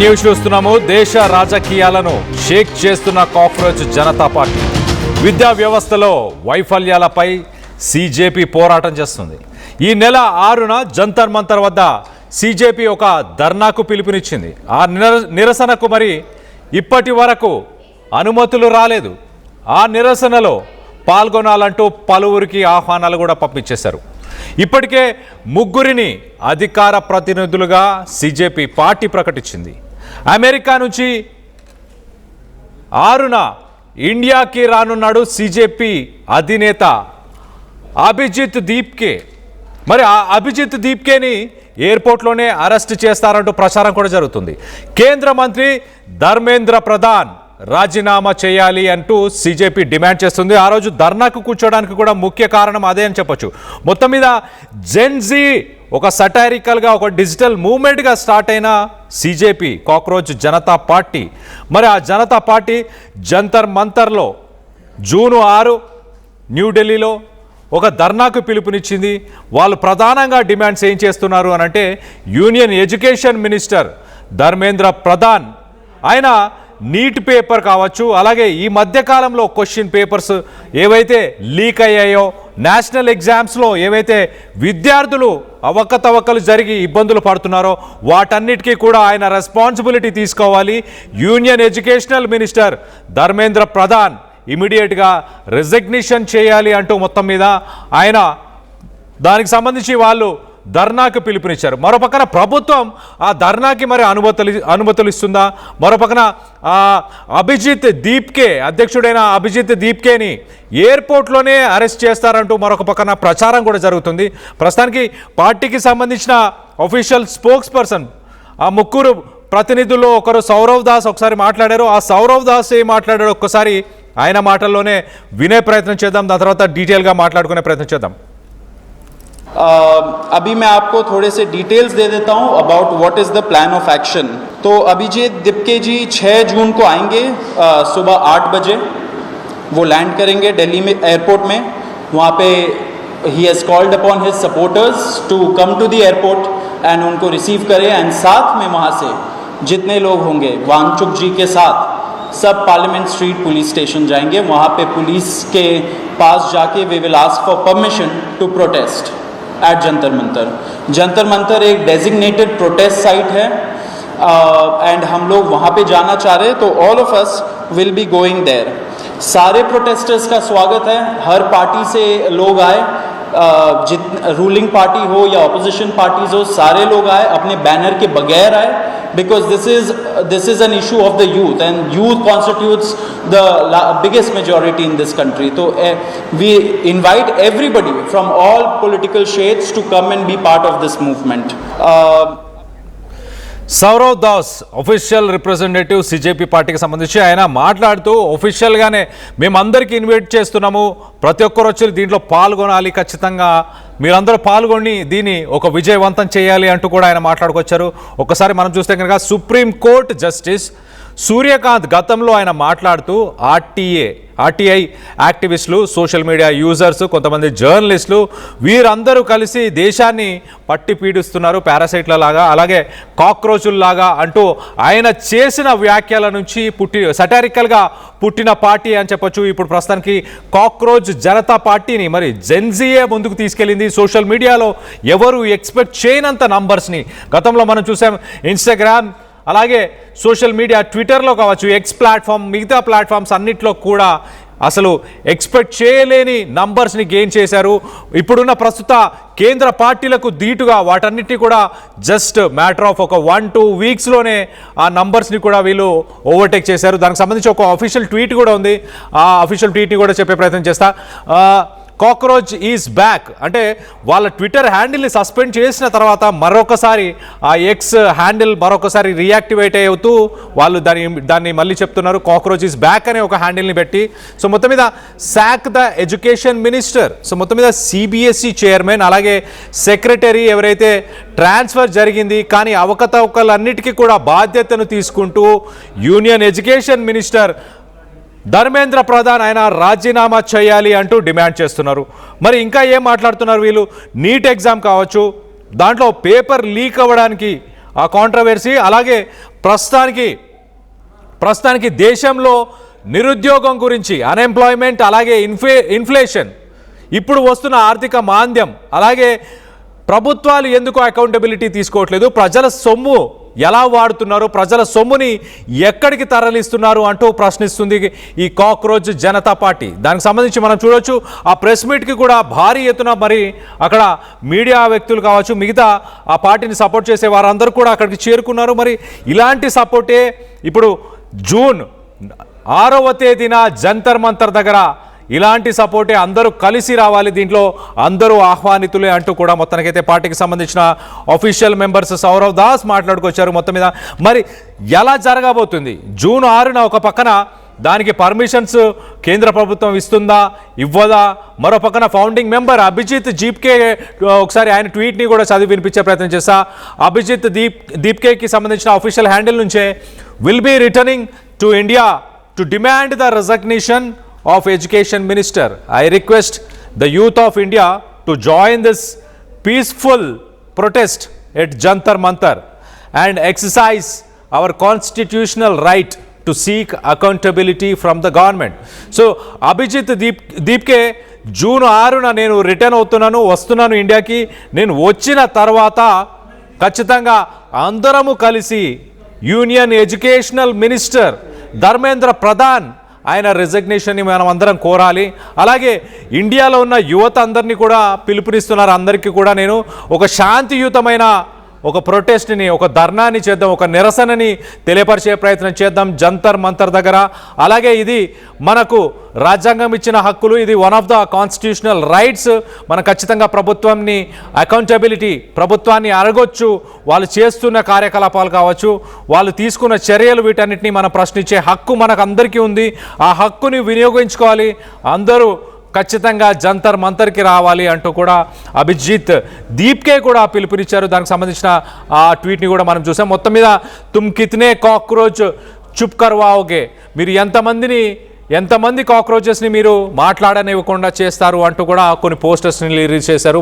News చూస్తున్నాము. దేశ రాజకీయాలను షేక్ చేస్తున్న కాక్రోచ్ జనతా పార్టీ విద్యా వ్యవస్థలో వైఫల్యాలపై సీజేపీ పోరాటం చేస్తుంది. ఈ నెల 6న జంతర్ మంతర్ వద్ద సీజేపీ ఒక ధర్నాకు పిలుపునిచ్చింది. ఆ నిరసనకు మరి ఇప్పటి వరకు అనుమతులు రాలేదు. ఆ నిరసనలో పాల్గొనాలంటూ పలువురికి ఆహ్వానాలు కూడా పంపించేశారు. ఇప్పటికే 3 అధికార ప్రతినిధులుగా సీజేపీ పార్టీ ప్రకటించింది. అమెరికా నుంచి 6న ఇండియాకి రానున్నాడు సీజేపీ అధినేత అభిజిత్ దీప్కే. మరి ఆ అభిజిత్ దీప్కేని ఎయిర్పోర్ట్లోనే అరెస్ట్ చేస్తారంటూ ప్రచారం కూడా జరుగుతుంది. కేంద్ర మంత్రి ధర్మేంద్ర ప్రధాన్ రాజీనామా చేయాలి అంటూ సీజేపీ డిమాండ్ చేస్తుంది. ఆ రోజు ధర్నాకు కూర్చోడానికి కూడా ముఖ్య కారణం అదే అని చెప్పొచ్చు. మొత్తం మీద జెన్జీ ఒక సటారికల్గా ఒక డిజిటల్ మూవ్మెంట్గా స్టార్ట్ అయిన సీజేపీ కాక్రోచ్ జనతా పార్టీ మరి ఆ జనతా పార్టీ జంతర్ మంతర్లో జూన్ 6 న్యూఢిల్లీలో ఒక ధర్నాకు పిలుపునిచ్చింది. వాళ్ళు ప్రధానంగా డిమాండ్స్ ఏం చేస్తున్నారు అని అంటే union education minister Dharmendra Pradhan ఆయన నీట్ పేపర్ కావచ్చు, అలాగే ఈ మధ్యకాలంలో క్వశ్చన్ పేపర్స్ ఏవైతే లీక్ అయ్యాయో, నేషనల్ ఎగ్జామ్స్లో ఏవైతే విద్యార్థులు అవకతవకలు జరిగి ఇబ్బందులు పడుతున్నారో వాటన్నిటికీ కూడా ఆయన రెస్పాన్సిబిలిటీ తీసుకోవాలి. Union educational minister Dharmendra Pradhan ఇమీడియట్గా రిజిగ్నేషన్ చేయాలి అంటూ మొత్తం మీద ఆయన దానికి సంబంధించి వాళ్ళు ధర్నాకు పిలుపునిచ్చారు. మరోపక్కన ప్రభుత్వం ఆ ధర్నాకి మరి అనుమతులు ఇస్తుందా? మరోపక్కన అభిజిత్ దీప్కే అధ్యక్షుడైన అభిజిత్ దీప్కేని ఎయిర్పోర్ట్లోనే అరెస్ట్ చేస్తారంటూ మరొక పక్కన ప్రచారం కూడా జరుగుతుంది. ప్రస్తుతానికి పార్టీకి సంబంధించిన అఫీషియల్ స్పోక్స్ పర్సన్ ఆ 3 ప్రతినిధుల్లో ఒకరు సౌరవ్ దాస్ ఒకసారి మాట్లాడారు. ఆ సౌరవ్ దాస్ ఏం మాట్లాడారు ఒక్కసారి ఆయన మాటల్లోనే వినే ప్రయత్నం చేద్దాం. దాని తర్వాత డీటెయిల్గా మాట్లాడుకునే ప్రయత్నం చేద్దాం. अभी मैं आपको थोड़े से डिटेल्स दे देता हूं about what is the plan of action. तो अभिजीत दिप्के जी 6 जून को आएंगे सुबह 8 बजे. वो लैंड करेंगे दिल्ली में एयरपोर्ट में. वहाँ पे he has called upon his supporters to come to the airport and उनको रिसीव करें. एंड साथ में वहाँ से जितने लोग होंगे वांगचुक जी के साथ सब पार्लियामेंट स्ट्रीट पुलिस स्टेशन जाएंगे. वहाँ पे पुलिस के पास जाके we will ask for permission to protest at Jantar Mantar. Jantar Mantar एक डेजिग्नेटेड प्रोटेस्ट साइट है एंड हम लोग वहाँ पे जाना चाह रहे हैं. तो all of us will be going there. सारे प्रोटेस्टर्स का स्वागत है. हर पार्टी से लोग आए, रूलिंग पार्टी हो या ऑपोजिशन पार्टीज हो, सारे लोग आए, अपने बैनर के बगैर आए. Because this is an issue of the youth and youth constitutes the biggest majority in this country. So we invite everybody from all political shades to come and be part of this movement. Saurav Das official representative CJP పార్టీకి సంబంధించి ఆయన మాట్లాడుతూ ఒఫీషియల్గానే మేమందరికీ invite చేస్తున్నాము, ప్రతి ఒక్కరు వచ్చి దీంట్లో పాల్గొనాలి, ఖచ్చితంగా మీరందరూ పాల్గొని దీన్ని ఒక విజయవంతం చేయాలి అంటూ కూడా ఆయన మాట్లాడుకొచ్చారు. ఒకసారి మనం చూస్తే కనుక సుప్రీంకోర్టు జస్టిస్ సూర్యకాంత్ గతంలో ఆయన మాట్లాడుతూ ఆర్టీఐ యాక్టివిస్టులు, సోషల్ మీడియా యూజర్స్, కొంతమంది జర్నలిస్టులు వీరందరూ కలిసి దేశాన్ని పట్టి పీడిస్తున్నారు పారాసైట్ల లాగా, అలాగే కాక్రోచుల్లాగా అంటూ ఆయన చేసిన వ్యాఖ్యల నుంచి సటారికల్గా పుట్టిన పార్టీ అని చెప్పొచ్చు. ఇప్పుడు ప్రస్తుతానికి కాక్రోచ్ జనతా పార్టీని మరి జెన్జీయే ముందుకు తీసుకెళ్ళింది. సోషల్ మీడియాలో ఎవరు ఎక్స్పెక్ట్ చేయనంత నంబర్స్ని గతంలో మనం చూసాం. ఇన్స్టాగ్రామ్, అలాగే సోషల్ మీడియా, ట్విట్టర్లో కావచ్చు, ఎక్స్ ప్లాట్ఫామ్, మిగతా ప్లాట్ఫామ్స్ అన్నిట్లో కూడా అసలు ఎక్స్పెక్ట్ చేయలేని నంబర్స్ని గెయిన్ చేశారు. ఇప్పుడున్న ప్రస్తుత కేంద్ర పార్టీలకు ధీటుగా వాటన్నిటిని కూడా జస్ట్ మ్యాటర్ ఆఫ్ ఒక 1-2 వీక్స్లోనే ఆ నంబర్స్ని కూడా వీళ్ళు ఓవర్టేక్ చేశారు. దానికి సంబంధించి ఒక అఫీషియల్ ట్వీట్ కూడా ఉంది. ఆ అఫీషియల్ ట్వీట్ని కూడా చెప్పే ప్రయత్నం చేస్తా. కాక్రోచ్ ఈజ్ బ్యాక్ అంటే వాళ్ళ ట్విట్టర్ హ్యాండిల్ని సస్పెండ్ చేసిన తర్వాత మరొకసారి ఆ ఎక్స్ హ్యాండిల్ మరొకసారి రీయాక్టివేట్ అవుతూ వాళ్ళు దాన్ని మళ్ళీ చెప్తున్నారు. కాక్రోచ్ ఈజ్ బ్యాక్ అనే ఒక హ్యాండిల్ని పెట్టి సో మొత్తం మీద సాక్ ద ఎడ్యుకేషన్ మినిస్టర్, సో మొత్తం మీద సిబిఎస్ఈ చైర్మన్, అలాగే సెక్రటరీ ఎవరైతే ట్రాన్స్ఫర్ జరిగింది కానీ అవకతవకలన్నిటికీ కూడా బాధ్యతను తీసుకుంటూ union education minister Dharmendra Pradhan ఆయన రాజీనామా చేయాలి అంటూ డిమాండ్ చేస్తున్నారు. మరి ఇంకా ఏం మాట్లాడుతున్నారు వీళ్ళు? నీట్ ఎగ్జామ్ కావచ్చు, దాంట్లో పేపర్ లీక్ అవ్వడానికి ఆ కాంట్రవర్సీ, అలాగే ప్రస్తుతానికి దేశంలో నిరుద్యోగం గురించి, అన్ఎంప్లాయ్మెంట్, అలాగే ఇన్ఫ్లేషన్, ఇప్పుడు వస్తున్న ఆర్థిక మాంద్యం, అలాగే ప్రభుత్వాలు ఎందుకు అకౌంటబిలిటీ తీసుకోవట్లేదు, ప్రజల సొమ్ము ఎలా వాడుతున్నారు, ప్రజల సొమ్ముని ఎక్కడికి తరలిస్తున్నారు అంటూ ప్రశ్నిస్తుంది ఈ కాక్రోచ్ జనతా పార్టీ. దానికి సంబంధించి మనం చూడొచ్చు, ఆ ప్రెస్ మీట్కి కూడా భారీ ఎత్తున మరి అక్కడ మీడియా వ్యక్తులు కావచ్చు, మిగతా ఆ పార్టీని సపోర్ట్ చేసే వారందరూ కూడా అక్కడికి చేరుకున్నారు. మరి ఇలాంటి సపోర్టే ఇప్పుడు జూన్ 6వ తేదీన జంతర్ మంతర్ దగ్గర ఇలాంటి సపోర్టే అందరూ కలిసి రావాలి, దీంట్లో అందరూ ఆహ్వానితులే అంటూ కూడా మొత్తానికైతే పార్టీకి సంబంధించిన అఫీషియల్ మెంబర్స్ సౌరవ్ దాస్ మాట్లాడుకొచ్చారు. మొత్తం మీద మరి ఎలా జరగబోతుంది, జూన్ 6న ఒక పక్కన దానికి పర్మిషన్స్ కేంద్ర ప్రభుత్వం ఇస్తుందా ఇవ్వదా, మరో పక్కన ఫౌండింగ్ మెంబర్ అభిజిత్ దీప్కే, ఒకసారి ఆయన ట్వీట్ని కూడా చదివి వినిపించే ప్రయత్నం చేశా. అభిజిత్ దీప్కేకి సంబంధించిన అఫీషియల్ హ్యాండిల్ నుంచే will be returning to India to demand the resignation of Education Minister. I request the youth of India to join this peaceful protest at Jantar Mantar and exercise our constitutional right to seek accountability from the government. So Abhijit Deepke June 6న నేను return అవుతున్నాను, వస్తున్నాను ఇండియాకి. నేను వచ్చిన తర్వాత ఖచ్చితంగా అందరము కలిసి union educational minister Dharmendra Pradhan ఆయన రెసిగ్నేషన్ని మనం అందరం కోరాలి. అలాగే ఇండియాలో ఉన్న యువత అందరినీ కూడా పిలుపునిస్తున్నారు. అందరికీ కూడా నేను ఒక శాంతియుతమైన ఒక ప్రొటెస్ట్ని, ఒక ధర్నాని చేద్దాం, ఒక నిరసనని తెలియపరిచే ప్రయత్నం చేద్దాం జంతర్ మంతర్ దగ్గర. అలాగే ఇది మనకు రాజ్యాంగం ఇచ్చిన హక్కులు, ఇది one of the constitutional rights. మనం ఖచ్చితంగా ప్రభుత్వాన్ని అకౌంటబిలిటీ, ప్రభుత్వాన్ని అడగొచ్చు, వాళ్ళు చేస్తున్న కార్యకలాపాలు కావచ్చు, వాళ్ళు తీసుకున్న చర్యలు, వీటన్నిటిని మనం ప్రశ్నించే హక్కు మనకు అందరికీ ఉంది. ఆ హక్కుని వినియోగించుకోవాలి, అందరూ ఖచ్చితంగా జంతర్ మంతర్కి రావాలి అంటూ కూడా అభిజిత్ దీప్కే కూడా పిలుపునిచ్చారు. దానికి సంబంధించిన ఆ ట్వీట్ని కూడా మనం చూసాం. మొత్తం మీద తుమ్ కితనే కాక్రోచ్ చుప్ కర్వాओगे, మీరు ఎంతమంది కాక్రోచెస్ని మీరు మాట్లాడనివ్వకుండా చేస్తారు అంటూ కూడా కొన్ని పోస్టర్స్ని రిలీజ్ చేశారు.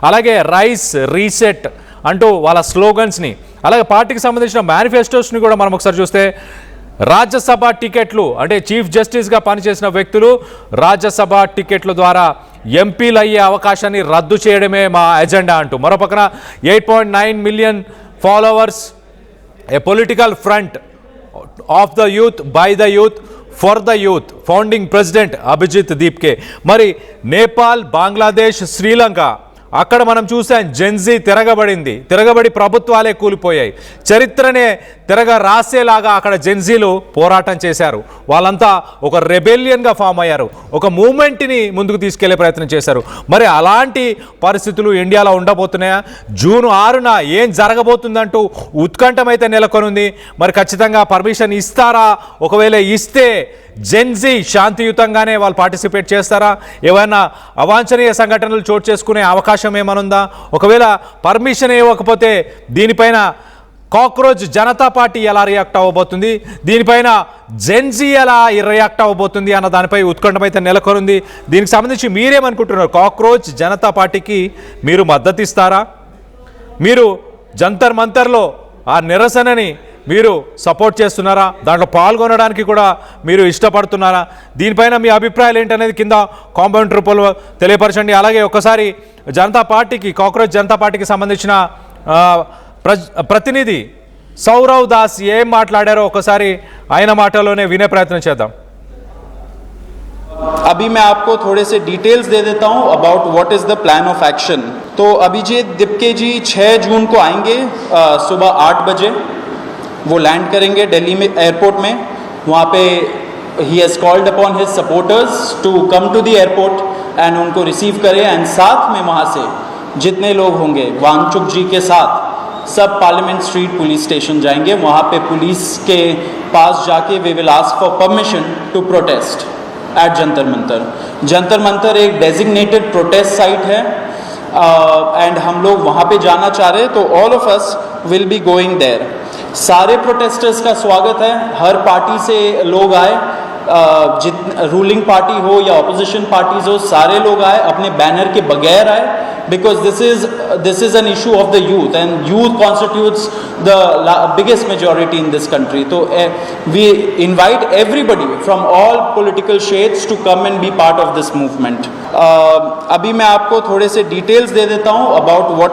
అలాగే రైస్ రీసెట్ అంటూ వాళ్ళ స్లోగన్స్ని, అలాగే పార్టీకి సంబంధించిన మేనిఫెస్టోస్ని కూడా మనం ఒకసారి చూస్తే, రాజ్యసభ టికెట్లు అంటే చీఫ్ జస్టిస్గా పనిచేసిన వ్యక్తులు రాజ్యసభ టికెట్ల ద్వారా ఎంపీలు అయ్యే అవకాశాన్ని రద్దు చేయడమే మా ఎజెండా అంటూ, మరో పక్కన 8.9 million followers, a political front of the youth, by the youth, for the youth, founding president Abhijit Dipke. మరి నేపాల్, బంగ్లాదేశ్, శ్రీలంక అక్కడ మనం చూసాం జెన్జీ తిరగబడి ప్రభుత్వాలే కూలిపోయాయి. చరిత్రనే రాసేలాగా అక్కడ జెన్జీలు పోరాటం చేశారు. వాళ్ళంతా ఒక రెబెలియన్గా ఫామ్ అయ్యారు, ఒక మూమెంట్ని ముందుకు తీసుకెళ్లే ప్రయత్నం చేశారు. మరి అలాంటి పరిస్థితులు ఇండియాలో ఉండబోతున్నాయా? జూన్ 6న ఏం జరగబోతుందంటూ ఉత్కంఠమైతే నెలకొనుంది. మరి ఖచ్చితంగా పర్మిషన్ ఇస్తారా? ఒకవేళ ఇస్తే జెన్జీ శాంతియుతంగానే వాళ్ళు పార్టిసిపేట్ చేస్తారా? ఏమైనా అవాంఛనీయ సంఘటనలు చోటు చేసుకునే అవకాశం ఏమనుందా? ఒకవేళ పర్మిషన్ ఇవ్వకపోతే దీనిపైన కాక్రోచ్ జనతా పార్టీ ఎలా రియాక్ట్ అవ్వబోతుంది, దీనిపైన జెన్జీ ఎలా రియాక్ట్ అవ్వబోతుంది అన్న దానిపై ఉత్కంఠమైతే నెలకొనుంది. దీనికి సంబంధించి మీరేమనుకుంటున్నారు? కాక్రోచ్ జనతా పార్టీకి మీరు మద్దతు ఇస్తారా? మీరు జంతర్ మంతర్లో ఆ నిరసనని మీరు సపోర్ట్ చేస్తున్నారా? దాంట్లో పాల్గొనడానికి కూడా మీరు ఇష్టపడుతున్నారా? దీనిపైన మీ అభిప్రాయాలు ఏంటనేది కింద కామెంట్ రూపంలో తెలియపరచండి. అలాగే ఒకసారి జనతా పార్టీకి, కాక్రోచ్ జనతా పార్టీకి సంబంధించిన ప్రతినిధి సౌరవ్ దాస్ ఏం మాట్లాడారో ఒకసారి ఆయన మాటలోనే వినే ప్రయత్నం చేద్దాం. अभी मैं आपको थोड़े से डिटेल्स दे देता हूं about what is the plan of action. तो अभिजीत दिप्के जी 6 जून को आएंगे सुबह 8 बजे. वो लैंड करेंगे दिल्ली में एयरपोर्ट में. वहाँ पे he has called upon his supporters to come to the airport and उनको रिसीव करें. एंड साथ में वहाँ से जितने लोग होंगे वांगचुक जी के साथ सब पार्लियामेंट स्ट्रीट पुलिस स्टेशन जाएंगे. वहाँ पे पुलिस के पास जाके वे will ask for permission to protest at Jantar Mantar. Jantar Mantar एक डेजिग्नेटेड प्रोटेस्ट साइट है एंड हम लोग वहाँ पे जाना चाह रहे हैं. तो all of us will be going there. सारे प्रोटेस्टर्स का स्वागत है. हर पार्टी से लोग आए, रूलिंग पार्टी हो या ऑपोजिशन पार्टीज हो, सारे लोग आए, अपने बैनर के बगैर आए. because this is an issue of the youth, and youth constitutes the biggest majority in this country. So we invite everybody from all political shades to come and be part of this movement. अभी मैं आपको थोड़े से details दे देता हूँ about what